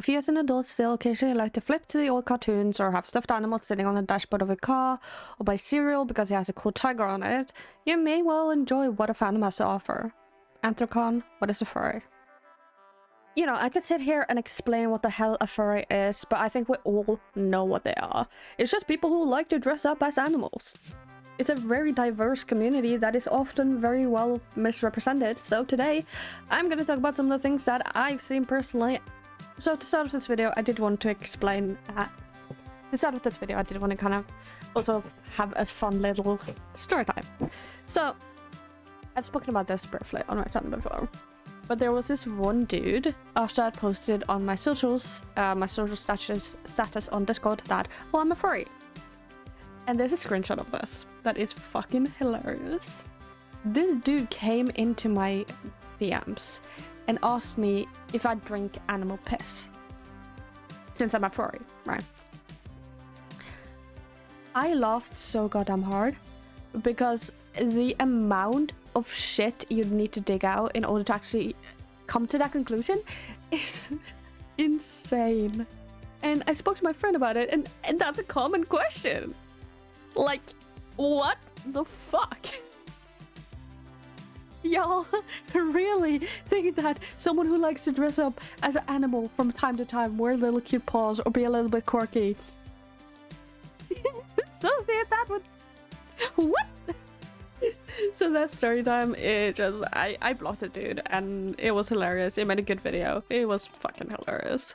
If you as an adult still occasionally like to flip to the old cartoons or have stuffed animals sitting on the dashboard of a car or buy cereal because it has a cool tiger on it, you may well enjoy what a fandom has to offer. Anthrocon, what is a furry? You know, I could sit here and explain what the hell a furry is, but I think we all know what they are. It's just people who like to dress up as animals. It's a very diverse community that is often very well misrepresented, so today I'm gonna talk about some of the things that I've seen personally. So to start off this video, I did want to explain I did want to kind of also have a fun little story time. So I've spoken about this briefly on my channel before, but there was this one dude after I posted on my socials, my social status on Discord that, oh, I'm a furry. And there's a screenshot of this that is fucking hilarious. This dude came into my DMs and asked me if I drink animal piss, since I'm a furry, right? I laughed so goddamn hard because the amount of shit you'd need to dig out in order to actually come to that conclusion is insane. And I spoke to my friend about it, and that's a common question. Like, what the fuck? Y'all really think that someone who likes to dress up as an animal from time to time, wear little cute paws, or be a little bit quirky, associate that with what? So that story time, it just, I blocked it, dude, and it was hilarious. It made a good video. It was fucking hilarious.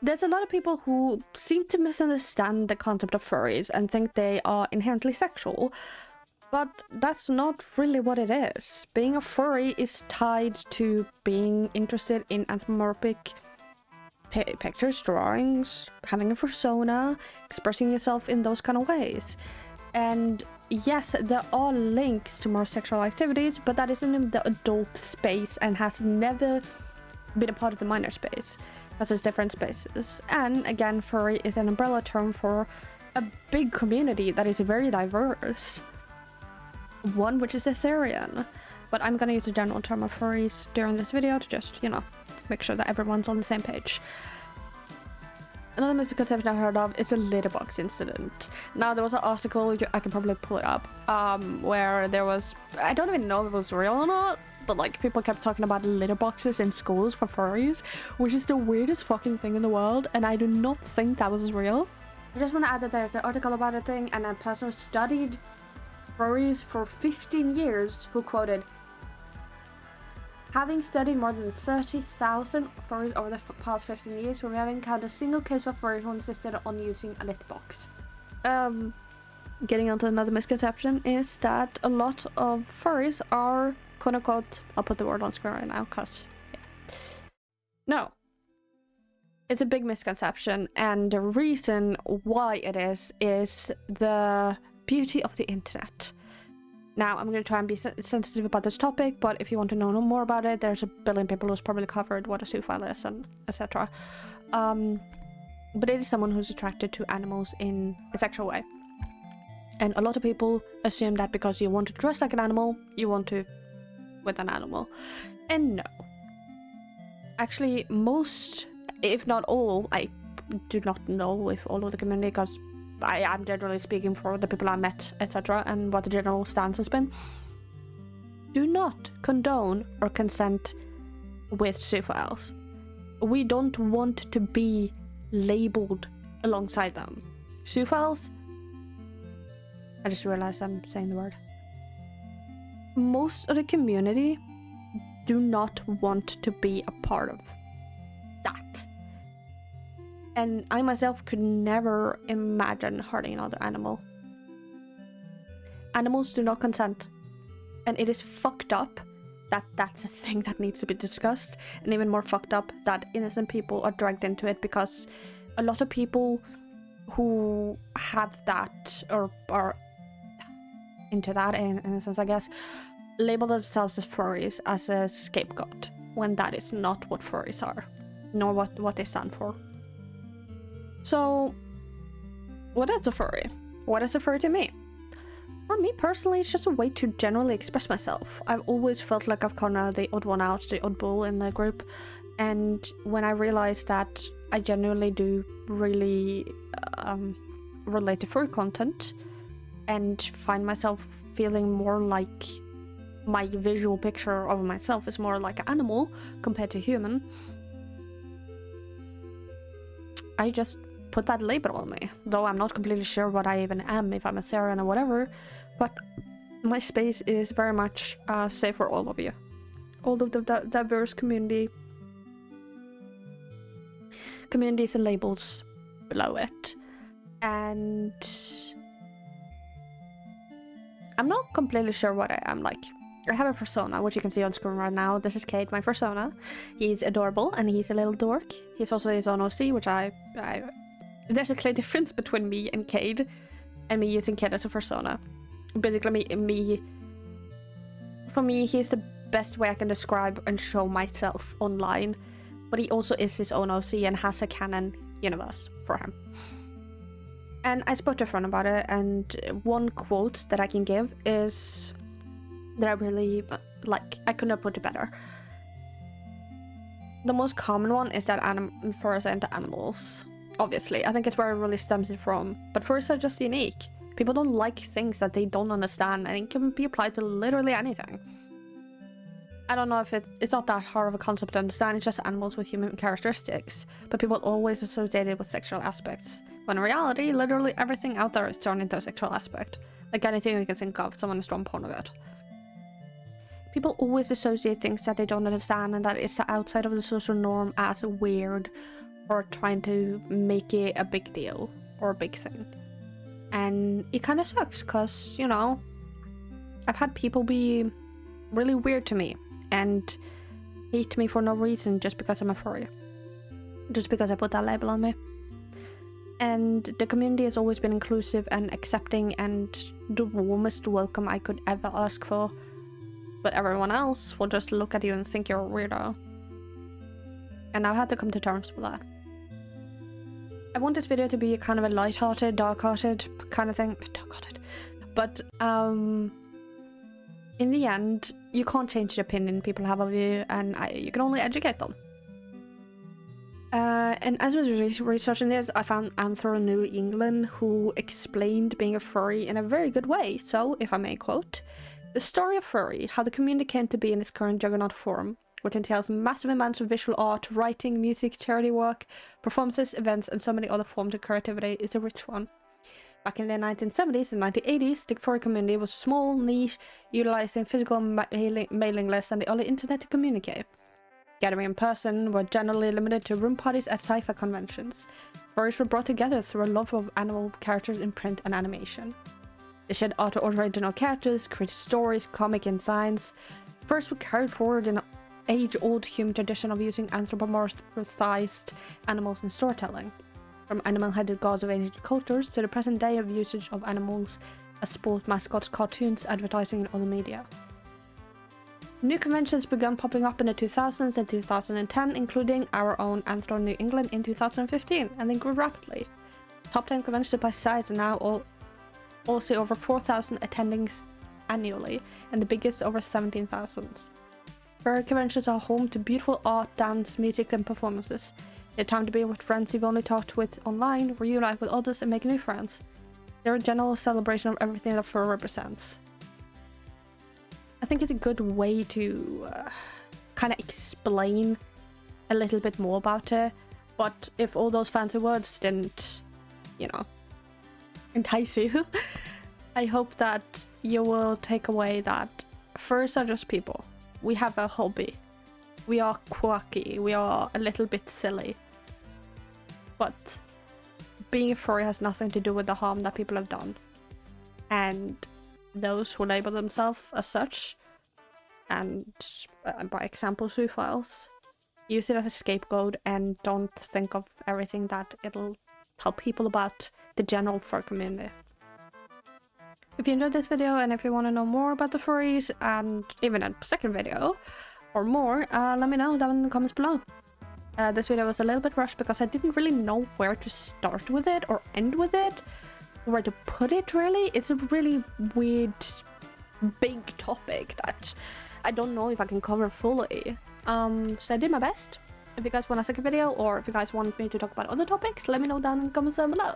There's a lot of people who seem to misunderstand the concept of furries and think they are inherently sexual. But that's not really what it is. Being a furry is tied to being interested in anthropomorphic pictures, drawings, having a persona, expressing yourself in those kind of ways. And yes, there are links to more sexual activities, but that isn't in the adult space and has never been a part of the minor space, because it's different spaces. And again, furry is an umbrella term for a big community that is very diverse. One which is Etherean, but I'm gonna use a general term of furries during this video to just, you know, make sure that everyone's on the same page. Another misconception I heard of is a litter box incident. Now, there was an article, I can probably pull it up, where there was, I don't even know if it was real or not, but like people kept talking about litter boxes in schools for furries, which is the weirdest fucking thing in the world, and I do not think that was real. I just want to add that there's an article about a thing, and a person who studied furries for 15 years who quoted, having studied more than 30,000 furries over the past 15 years, we haven't encountered a single case of a furry who insisted on using a litter box. Getting onto another misconception is that a lot of furries are quote unquote, I'll put the word on screen right now cause yeah. No. It's a big misconception, and the reason why it is the beauty of the internet. Now, I'm going to try and be sensitive about this topic, but if you want to know more about it, there's a billion people who's probably covered what a zoophile is and etc. But it is someone who's attracted to animals in a sexual way. And a lot of people assume that because you want to dress like an animal, you want to with an animal. And no. Actually, most, if not all, I do not know if all of the community, because I am generally speaking for the people I met, etc., and what the general stance has been, do not condone or consent with zoophiles. We don't want to be labeled alongside them. Zoophiles, I just realized I'm saying the word. Most of the community do not want to be a part of that. And I myself could never imagine hurting another animal. Animals do not consent. And it is fucked up that that's a thing that needs to be discussed. And even more fucked up that innocent people are dragged into it, because a lot of people who have that or are into that in a sense, I guess, label themselves as furries as a scapegoat, when that is not what furries are, nor what they stand for. So, what is a furry? What is a furry to me? For me personally, it's just a way to generally express myself. I've always felt like I've kind of the odd one out, the oddball in the group, And when I realized that I genuinely do really relate to furry content and find myself feeling more like my visual picture of myself is more like an animal compared to human, I just put that label on me. Though I'm not completely sure what I even am, if I'm a Therian or whatever, but my space is very much safe for all of you. All of the diverse communities and labels below it. And I'm not completely sure what I am like. I have a persona, which you can see on screen right now. This is Cade, my persona. He's adorable and he's a little dork. He's also his own OC, which there's a clear difference between me and Cade, and me using Cade as a persona. Basically, for me, he's the best way I can describe and show myself online, but he also is his own OC and has a canon universe for him. And I spoke to a friend about it, and one quote that I can give is that I really like. I couldn't have put it better. The most common one is that furries are into animals. Obviously, I think it's where it really stems it from. But furries are just unique. People don't like things that they don't understand, and it can be applied to literally anything. I don't know if it's not that hard of a concept to understand, it's just animals with human characteristics, but people always associate it with sexual aspects, when in reality, literally everything out there is turned into a sexual aspect. Like anything you can think of, someone has drawn porn of it. People always associate things that they don't understand and that is outside of the social norm as weird, or trying to make it a big deal, or a big thing. And it kind of sucks, cause, you know, I've had people be really weird to me and hate me for no reason just because I'm a furry. Just because I put that label on me. And the community has always been inclusive and accepting and the warmest welcome I could ever ask for. But everyone else will just look at you and think you're a weirdo. And I've had to come to terms with that. I want this video to be kind of a light-hearted, dark-hearted kind of thing. Dark-hearted. But, in the end, you can't change the opinion people have of you, and you can only educate them. And as I was researching this, I found Anthro New England, who explained being a furry in a very good way. So, if I may quote, "The story of furry, how the community came to be in its current juggernaut form, which entails massive amounts of visual art, writing, music, charity work, performances, events, and so many other forms of creativity, is a rich one. Back in the 1970s and 1980s, the furry community was small, niche, utilizing physical mailing lists and the early internet to communicate. Gathering in person were generally limited to room parties at sci-fi conventions. Furries were brought together through a love of animal characters in print and animation. They shared art of original characters, created stories, comic and science. Furries were carried forward in an age-old human tradition of using anthropomorphized animals in storytelling. From animal-headed gods of ancient cultures to the present day of usage of animals as sport mascots, cartoons, advertising, and other media. New conventions began popping up in the 2000s and 2010, including our own Anthro New England in 2015, and they grew rapidly. Top 10 conventions by size are now all see over 4,000 attendings annually, and the biggest over 17,000. Furry conventions are home to beautiful art, dance, music, and performances. They're time to be with friends you've only talked with online, reunite with others, and make new friends. They're a general celebration of everything that fur represents. I think it's a good way to kind of explain a little bit more about it, but if all those fancy words didn't, you know, entice you, I hope that you will take away that furs are just people. We have a hobby. We are quirky. We are a little bit silly. But being a furry has nothing to do with the harm that people have done. And those who label themselves as such, and by example zoophiles, use it as a scapegoat and don't think of everything that it'll tell people about the general fur community. If you enjoyed this video and if you want to know more about the furries and even a second video or more, let me know down in the comments below. This video was a little bit rushed because I didn't really know where to start with it or end with it, where to put it really. It's a really weird, big topic that I don't know if I can cover fully. So I did my best. If you guys want a second video, or if you guys want me to talk about other topics, let me know down in the comments down below.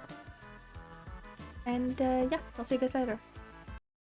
And yeah, I'll see you guys later.